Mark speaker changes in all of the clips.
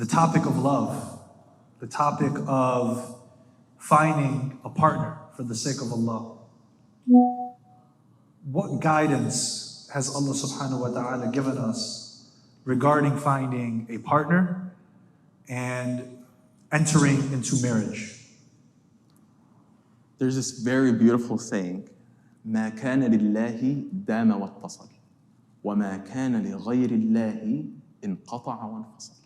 Speaker 1: the topic of love, the topic of finding a partner for the sake of Allah. What guidance has Allah subhanahu wa ta'ala given us regarding finding a partner and entering into marriage?
Speaker 2: There's this very beautiful saying, ما كان لله دام واتصل وما كان لغير الله انقطع وانفصل.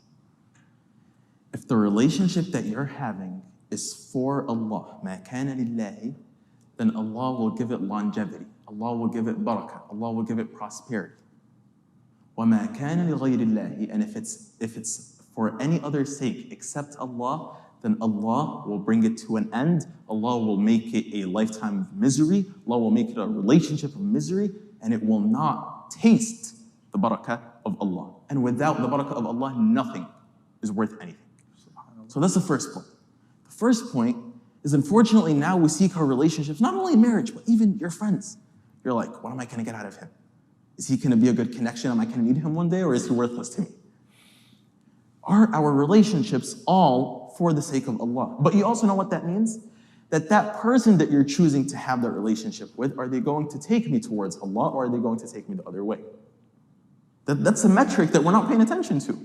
Speaker 2: If the relationship that you're having is for Allah, ما كان لله, then Allah will give it longevity. Allah will give it barakah. Allah will give it prosperity. وما كان لغير الله, and if it's for any other sake except Allah, then Allah will bring it to an end. Allah will make it a lifetime of misery. Allah will make it a relationship of misery, and it will not taste the barakah of Allah. And without the barakah of Allah, nothing is worth anything. So that's the first point. The first point is, unfortunately, now we seek our relationships, not only in marriage, but even your friends. You're like, what am I going to get out of him? Is he going to be a good connection? Am I going to meet him one day, or is he worthless to me? Are our relationships all for the sake of Allah? But you also know what that means? That person that you're choosing to have that relationship with, are they going to take me towards Allah, or are they going to take me the other way? That's a metric that we're not paying attention to.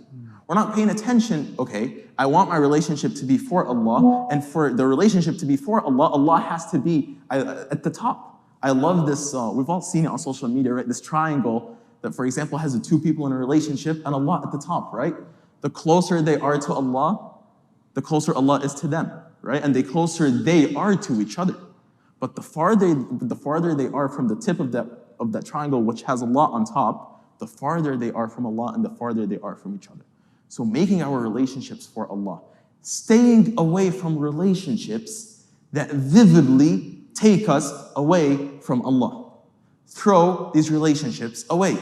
Speaker 2: We're not paying attention, okay, I want my relationship to be for Allah, and for the relationship to be for Allah, Allah has to be at the top. I love this, we've all seen it on social media, right? This triangle that, for example, has the two people in a relationship and Allah at the top, right? The closer they are to Allah, the closer Allah is to them, right? And the closer they are to each other. But the farther they are from the tip of that triangle, which has Allah on top, the farther they are from Allah and the farther they are from each other. So making our relationships for Allah, staying away from relationships that vividly take us away from Allah. Throw these relationships away.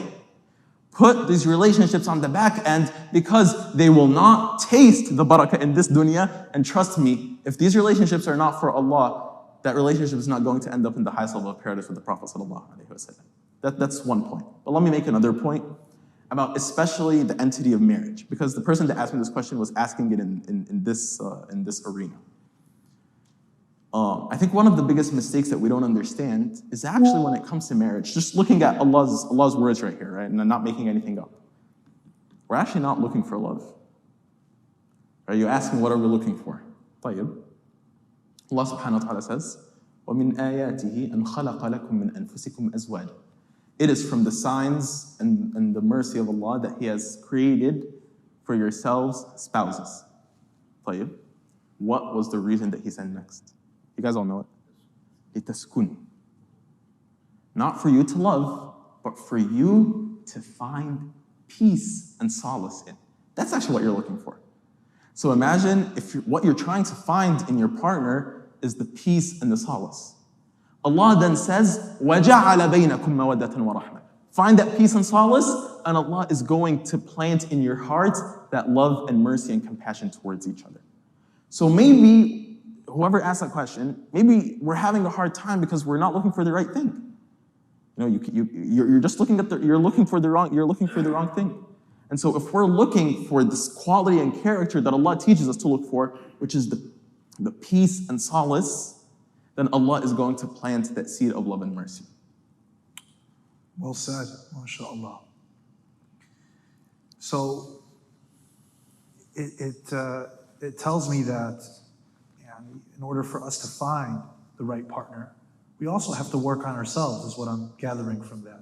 Speaker 2: Put these relationships on the back end, because they will not taste the barakah in this dunya. And trust me, if these relationships are not for Allah, that relationship is not going to end up in the highest level of paradise with the Prophet ﷺ. That's one point. But let me make another point about especially the entity of marriage, because the person that asked me this question was asking it in this arena. I think one of the biggest mistakes that we don't understand is actually when it comes to marriage, just looking at Allah's words right here, right, and not making anything up. We're actually not looking for love. Are you asking, what are we looking for? طيب. Allah subhanahu wa ta'ala says, وَمِنْ آيَاتِهِ أَنْ خَلَقَ لَكُم مِّنْ أَنفُسِكُمْ أَزْوَاجًا. It is from the signs and the mercy of Allah that He has created for yourselves spouses. طيب. What was the reason that He said next? You guys all know it. لِتَسْكُنُ. Not for you to love, but for you to find peace and solace in. That's actually what you're looking for. So imagine if what you're trying to find in your partner is the peace and the solace. Allah then says, وَجَعَلَ بَيْنَكُمْ مَوَدَّةً وَرَحْمَةً. Find that peace and solace, and Allah is going to plant in your heart that love and mercy and compassion towards each other. So maybe, whoever asked that question, maybe we're having a hard time because we're not looking for the right thing. You know, you're just looking at you're looking for the wrong thing. And so if we're looking for this quality and character that Allah teaches us to look for, which is the peace and solace, then Allah is going to plant that seed of love and mercy.
Speaker 1: Well said, mashallah. So it tells me that in order for us to find the right partner, we also have to work on ourselves, is what I'm gathering from that.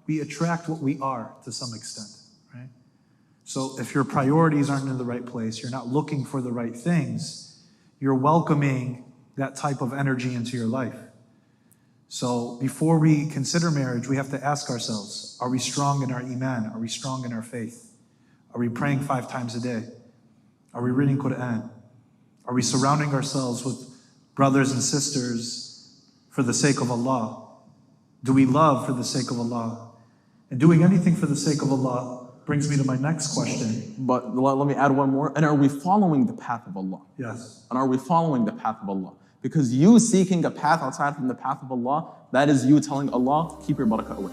Speaker 1: We attract what we are to some extent, right? So if your priorities aren't in the right place, you're not looking for the right things, you're welcoming that type of energy into your life. So before we consider marriage, we have to ask ourselves, are we strong in our iman? Are we strong in our faith? Are we praying 5 times a day? Are we reading Quran? Are we surrounding ourselves with brothers and sisters for the sake of Allah? Do we love for the sake of Allah? And doing anything for the sake of Allah brings me to my next question.
Speaker 2: But let me add one more. And are we following the path of Allah?
Speaker 1: Yes.
Speaker 2: And are we following the path of Allah? Because you seeking a path outside from the path of Allah, that is you telling Allah, keep your barakah away.